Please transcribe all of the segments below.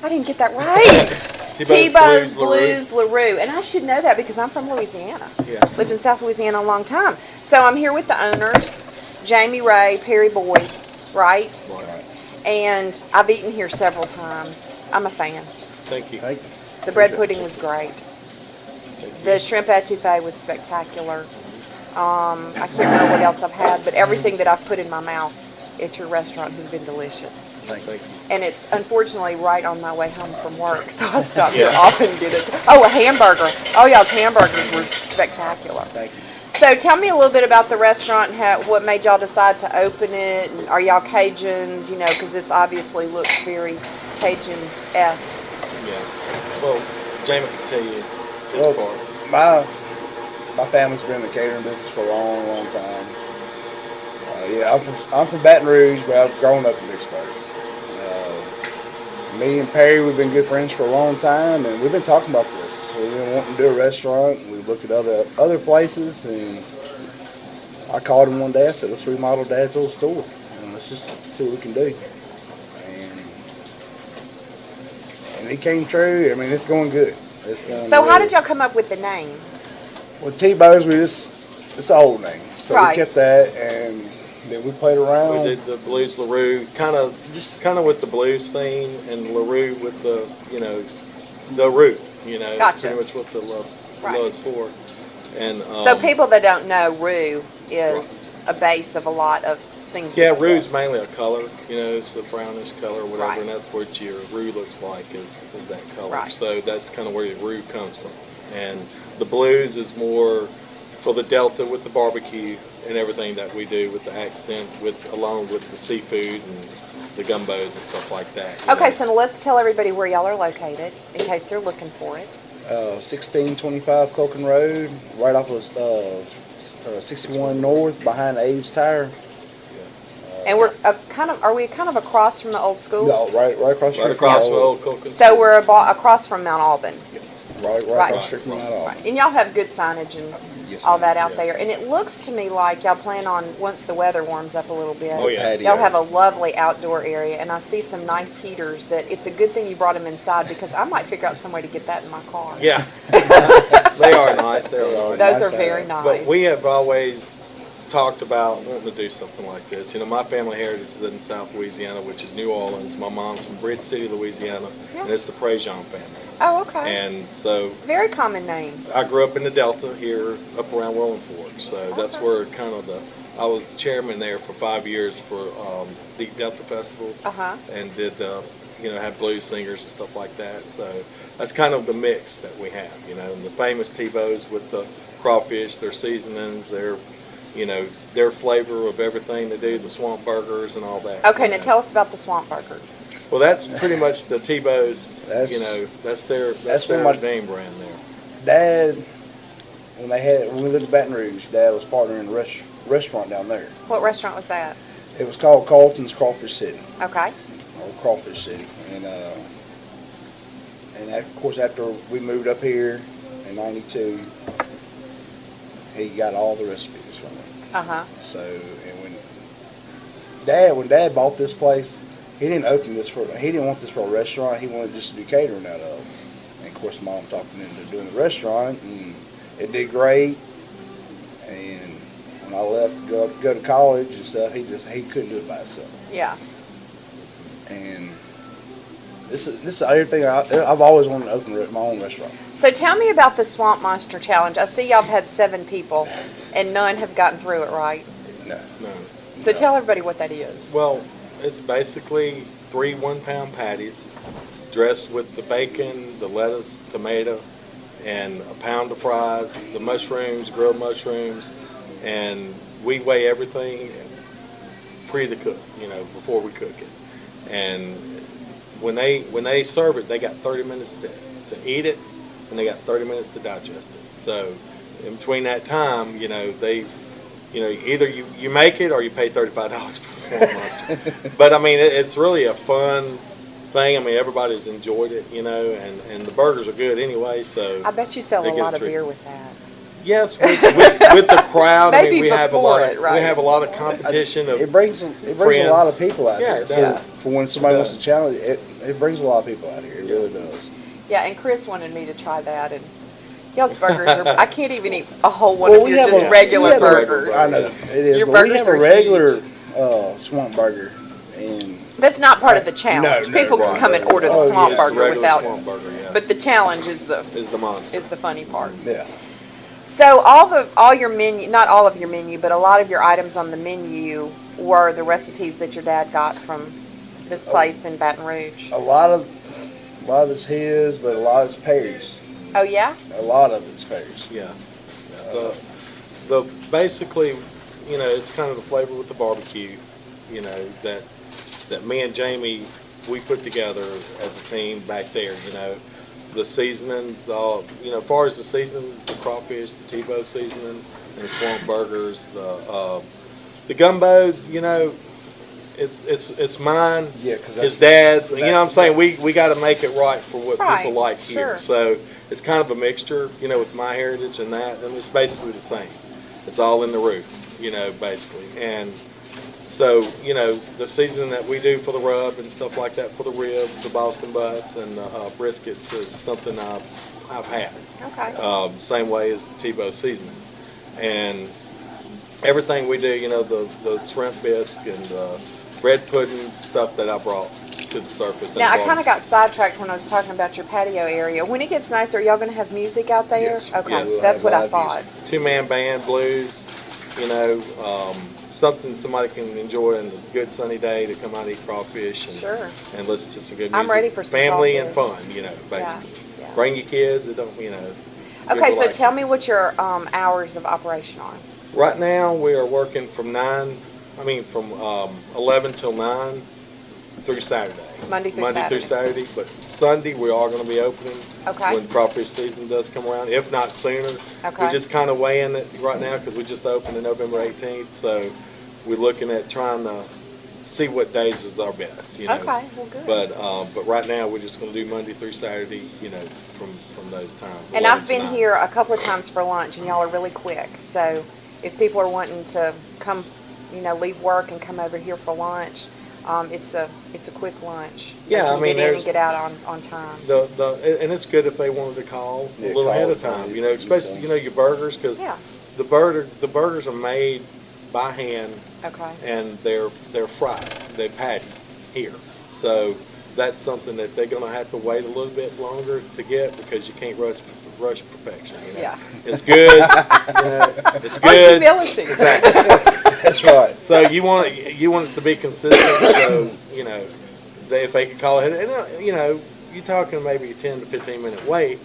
I didn't get that right. T-Bone's Blues LaRue. And I should know that because I'm from Louisiana. Yeah. Lived in South Louisiana a long time. So I'm here with the owners, Jamie Ray, Perry Boyd, right? Right. And I've eaten here several times. I'm a fan. Thank you. Thank you. The bread pudding was great. The shrimp etouffee was spectacular. I can't remember what else I've had, but everything that I've put in my mouth at your restaurant has been delicious. Thank you. And it's unfortunately right on my way home from work, so I stop here often and get it. Oh, a hamburger. Oh, y'all's hamburgers were spectacular. Thank you. So tell me a little bit about the restaurant and what made y'all decide to open it. And are y'all Cajuns? You know, because this obviously looks very Cajun-esque. Yeah. Well, Jamie can tell you his part. My family's been in the catering business for a long, long time. I'm from Baton Rouge, but I've grown up in Vicksburg. Me and Perry, we've been good friends for a long time, and we've been talking about this. We've been wanting to do a restaurant, and we've looked at other places, and I called him one day. I said, let's remodel Dad's old store, and let's just see what we can do. And it came true. I mean, it's going good. So how did y'all come up with the name? Well, T-Bone's, it's an old name, so we kept that, and then we played around. We did the Blues LaRue, kind of with the blues theme, and LaRue with the, the root, Gotcha. That's pretty much what the love is for. And so people that don't know, Roux is a base of a lot of things. Yeah, Roux's mainly a color, it's a brownish color or whatever, Right. and that's what your roux looks like is that color. Right. So that's kind of where your roux comes from. And the blues is more for the Delta with the barbecue and everything that we do with the accent, along with the seafood and the gumbos and stuff like that. Okay, so now let's tell everybody where y'all are located in case they're looking for it. 1625 Colkin Road, right off of 61 North, behind Abe's Tire. And we're are we kind of across from the old school? No, right across the street. Right across from Old Colkin. So we're across from Mount Auburn. Right across the street from Mount Auburn. Right. And y'all have good signage and all that out there. And it looks to me like y'all plan on, once the weather warms up a little bit, y'all have a lovely outdoor area. And I see some nice heaters that it's a good thing you brought them inside because I might figure out some way to get that in my car. Yeah. They are nice. Those are very nice. But we have always talked about wanting to do something like this. My family heritage is in South Louisiana, which is New Orleans. My mom's from Bridge City, Louisiana, and it's the Prejean family. Oh, okay. And so very common name. I grew up in the Delta here, up around Rolling Fork. So that's where kind of I was chairman there for 5 years for Deep Delta Festival, and did have blues singers and stuff like that. So that's kind of the mix that we have. And the famous T-Bows with the crawfish, their seasonings, their flavor of everything they do, the swamp burgers and all that. Okay, now tell us about the swamp burger. Well, that's pretty much the T-Bows. That's their name brand there. Dad, when we lived in Baton Rouge, Dad was partnering in a restaurant down there. What restaurant was that? It was called Carlton's Crawfish City. Okay. Or Crawfish City, and of course after we moved up here in '92, he got all the recipes from it. So, and when Dad bought this place, he didn't want this for a restaurant. He wanted just to do catering out of. And of course, Mom talked him into doing the restaurant, and it did great. And when I left to go to college and stuff, he couldn't do it by himself. Yeah. And this is everything I've always wanted to open my own restaurant. So tell me about the Swamp Monster Challenge. I see y'all have had 7 people, and none have gotten through it, right? No. So tell everybody what that is. Well, it's basically 3 1-pound patties dressed with the bacon, the lettuce, tomato, and a pound of fries, the mushrooms, grilled mushrooms, and we weigh everything pre-cook, you know, before we cook it. And when they serve it, they got 30 minutes to eat it, and they got 30 minutes to digest it. So in between that time, you know, either you make it or you pay $35 for the swamp monster. But I mean, it's really a fun thing. I mean, everybody's enjoyed it, you know, and the burgers are good anyway. So I bet you sell a lot of beer with that. Yes, with the crowd. I mean, we have a lot of competition. It brings a lot of people out here. Yeah. For when somebody wants to challenge it brings a lot of people out here. It really does. Yeah, and Chris wanted me to try that, and y'all's burgers are, I can't even eat a whole one of your just regular burgers. I know, it is, but we have a regular swamp burger. And that's not part of the challenge. People can come and order the swamp burger without, swamp burger, but the challenge is the monster. Is the funny part. Yeah. So all your menu, not all of your menu, but a lot of your items on the menu were the recipes that your dad got from this place in Baton Rouge. A lot of it's his, but a lot of it's Perry's. Oh yeah? A lot of it's Perry's. Yeah. The basically, you know, it's kind of the flavor with the barbecue, you know, that me and Jamie, we put together as a team back there, you know. The seasonings, you know, as far as the seasoning, the crawfish, the Tebow seasoning, and the swamp burgers, the gumbos, you know, it's mine. Yeah, because his dad's. You know what I'm saying? We got to make it right for what people like here. Sure. So it's kind of a mixture, you know, with my heritage and that, and it's basically the same. It's all in the Roux, you know, basically. And so, you know, the seasoning that we do for the rub and stuff like that, for the ribs, the Boston butts, and the briskets is something I've had. Okay. Same way as the Tebow seasoning. And everything we do, you know, the shrimp bisque and bread pudding stuff that I brought to the surface. Now, I kind of got sidetracked when I was talking about your patio area. When it gets nicer, are y'all going to have music out there? Yes. Okay, Yes. that's what I thought. Two-man band, blues, you know, something somebody can enjoy on a good sunny day to come out and eat crawfish and listen to some good music. I'm ready for some family crawfish. and fun, you know, basically. Yeah. Bring your kids. It don't, you know. Okay, so tell me what your hours of operation are. Right now we are working from 11 till 9 through Saturday. Monday through Saturday. But Sunday we are going to be opening when crawfish season does come around, if not sooner. Okay. We're just kind of weighing it right now because we just opened on November 18th, so we're looking at trying to see what days is our best. You know? Okay, well, good. But right now we're just going to do Monday through Saturday, you know, from those times. And I've been here a couple of times for lunch, and y'all are really quick. So if people are wanting to come, you know, leave work and come over here for lunch, it's a quick lunch. Yeah, I mean, get in and get out on time. And it's good if they wanted to call a little ahead of time, you know, especially you know your burgers because the burgers are made by hand. Okay. And they're fried. They're patty here, so that's something that they're going to have to wait a little bit longer to get because you can't rush perfection. You know? Yeah. It's good. You know, it's good. Exactly. That's right. So you want it to be consistent. So you know, if they could call ahead, and you know, you're talking maybe a 10 to 15 minute wait.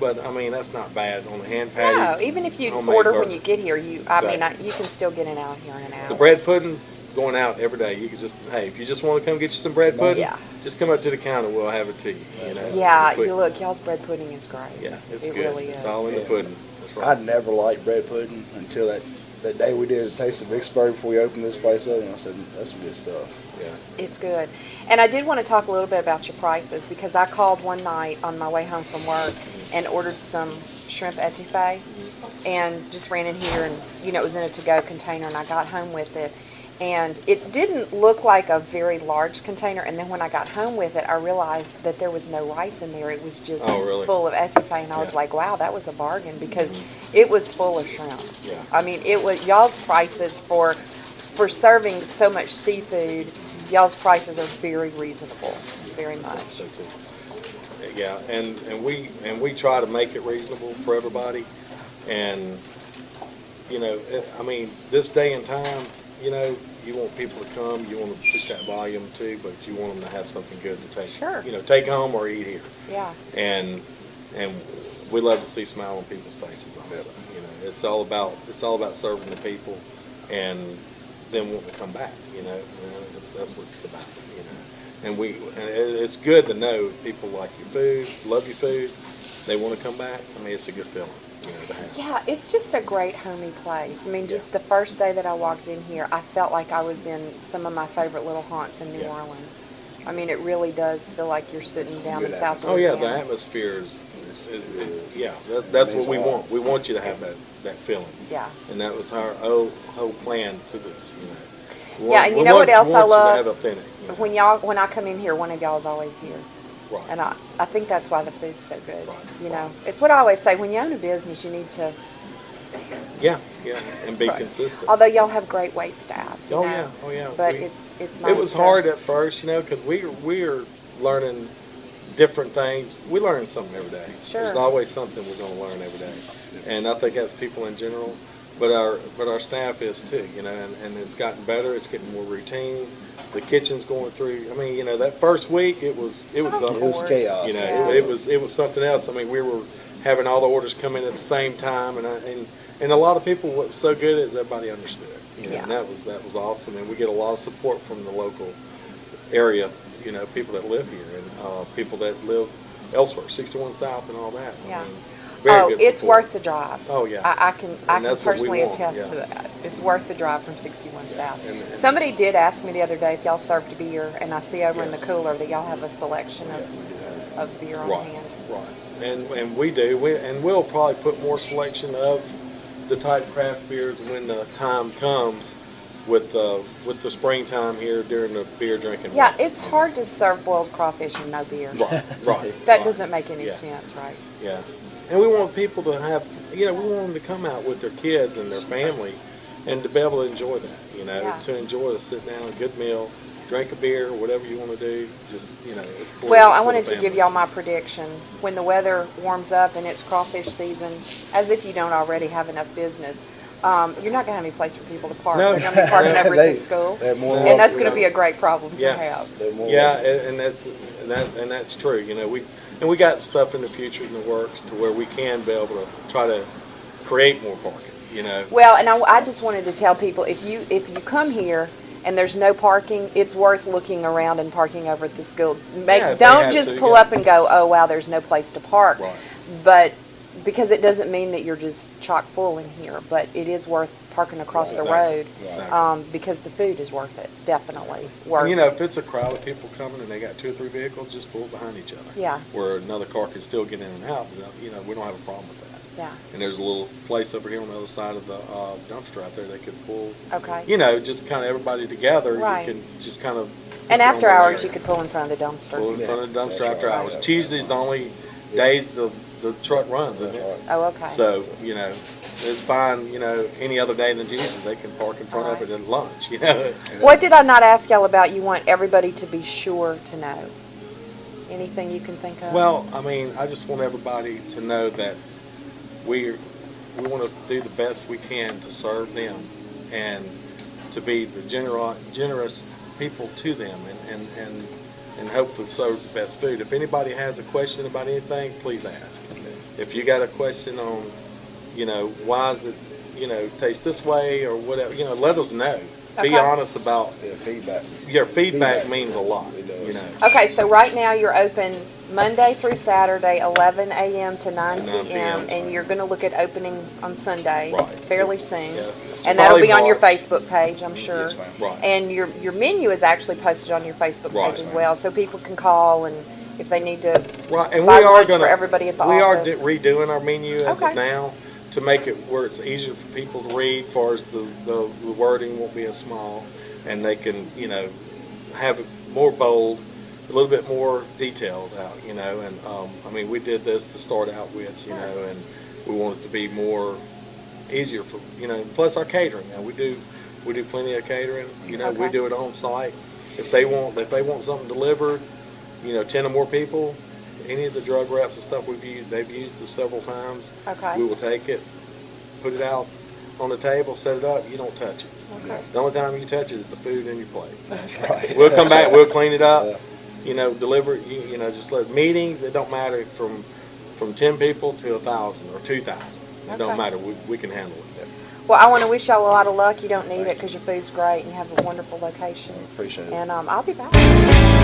But I mean, that's not bad on the hand patty. No, even if you order when you get here, you can still get it out here in an hour. The bread pudding going out every day. You can just if you just want to come get you some bread pudding, just come up to the counter. We'll have it to you. You know. Yeah, you look, y'all's bread pudding is great. Yeah, it's good. Really is. It's all in the pudding. That's right. I'd never liked bread pudding until that day we did a taste of Vicksburg before we opened this place up, and I said, that's some good stuff. Yeah. It's good. And I did want to talk a little bit about your prices because I called one night on my way home from work and ordered some shrimp etouffee and just ran in here and, you know, it was in a to-go container and I got home with it. And it didn't look like a very large container. And then when I got home with it, I realized that there was no rice in there. It was just full of etouffee. And I was like, wow, that was a bargain because it was full of shrimp. Yeah. I mean, it was y'all's prices for serving so much seafood. Y'all's prices are very reasonable, very much. So too. Yeah, and we try to make it reasonable for everybody. And you know, I mean, this day and time, you know, you want people to come, you want to push that volume too, but you want them to have something good to take. Sure. You know, take home or eat here. Yeah. And we love to see smile on people's faces. Also. You know, it's all about serving the people, and them wanting to come back. That's what it's about. And it's good to know people like your food, love your food, they want to come back. I mean, it's a good feeling. To have. Yeah, it's just a great homey place. I mean, just the first day that I walked in here, I felt like I was in some of my favorite little haunts in New Orleans. I mean, it really does feel like you're sitting down in South Louisiana. Oh, yeah, the atmosphere is that's what we want. We want you to have that feeling. Yeah. And that was our whole plan to this, And you know what else I love? To have authentic, When I come in here, one of y'all is always here. Right. And I think that's why the food's so good. Right. It's what I always say, when you own a business, you need to... Yeah, and be consistent. Although y'all have great wait staff. Oh, yeah. But it's nice. It was hard at first, because we're learning different things. We learn something every day. Sure. There's always something we're going to learn every day. And I think that's people in general, but our staff is too, and it's gotten better. It's getting more routine. The kitchen's going through. I mean, that first week it was chaos. It was something else. I mean, we were having all the orders come in at the same time, and a lot of people. What was so good is everybody understood. And that was awesome. And we get a lot of support from the local area. People that live here and people that live elsewhere, 61 South and all that. Yeah. I mean, it's worth the drive. Oh, yeah. I can personally attest to that. It's worth the drive from 61 South. And somebody did ask me the other day if y'all served beer, and I see over in the cooler that y'all have a selection of beer on hand. Right. And we do. We'll probably put more selection of the type craft beers when the time comes with the springtime here during the beer drinking. Yeah, it's hard to serve boiled crawfish and no beer. Right. That doesn't make any sense, right? Yeah. And we want people to have, we want them to come out with their kids and their family and to be able to enjoy that, to enjoy sit down, a good meal, drink a beer, whatever you want to do, just, it's cool. Well, I wanted to give y'all my prediction. When the weather warms up and it's crawfish season, as if you don't already have enough business, you're not going to have any place for people to park. No. They're going to be parking over at the school. And that's going to be a great problem to have. Yeah, and that's true. We got stuff in the future in the works to where we can be able to try to create more parking, Well, and I just wanted to tell people, if you come here and there's no parking, it's worth looking around and parking over at the school. Don't just pull up and go, oh, wow, there's no place to park. Right. But because it doesn't mean that you're just chock full in here, but it is worth parking across the road because the food is worth it, definitely worth it. If it's a crowd of people coming and they got 2 or 3 vehicles, just pull behind each other. Yeah. Where another car can still get in and out. We don't have a problem with that. Yeah. And there's a little place over here on the other side of the dumpster out there they could pull. Okay. just kind of everybody together. Right. You can just kind of. And after hours, you could pull in front of the dumpster. Pull in front of the dumpster after hours. Tuesday's the only days the truck runs, isn't it? Oh, okay. So, it's fine, any other day than Tuesday, they can park in front of it at lunch, What did I not ask y'all about you want everybody to be sure to know? Anything you can think of? Well, I mean, I just want everybody to know that we want to do the best we can to serve them and to be the generous people to them and hopefully serve the best food. If anybody has a question about anything, please ask. If you got a question on, why does it, taste this way or whatever, let us know. Okay. Be honest about feedback. Your feedback means a lot. Okay, so right now you're open Monday through Saturday, 11 a.m. to 9 p.m., and you're going to look at opening on Sundays fairly soon. Yeah. And that'll be on your Facebook page, I'm sure. Yes, ma'am. Right. And your menu is actually posted on your Facebook page as well, so people can call and if they need to and buy lunch for everybody at the office. We are redoing our menu as of now to make it where it's easier for people to read, as far as the wording won't be as small, and they can, have it more bold, a little bit more detailed out, and I mean, we did this to start out with, and we want it to be more easier for, plus our catering. Now we do plenty of catering, we do it on site. If they want something delivered, 10 or more people, any of the drug reps and stuff they've used it several times. Okay. We will take it, put it out on the table, set it up. You don't touch it. Okay. The only time you touch it is the food in your plate. That's right. We'll come back. We'll clean it up. Deliver it. Just let meetings. It don't matter from 10 people to 1,000 or 2,000. It don't matter. We can handle it. Well, I want to wish y'all a lot of luck. You don't need it because your food's great and you have a wonderful location. Appreciate it. And I'll be back.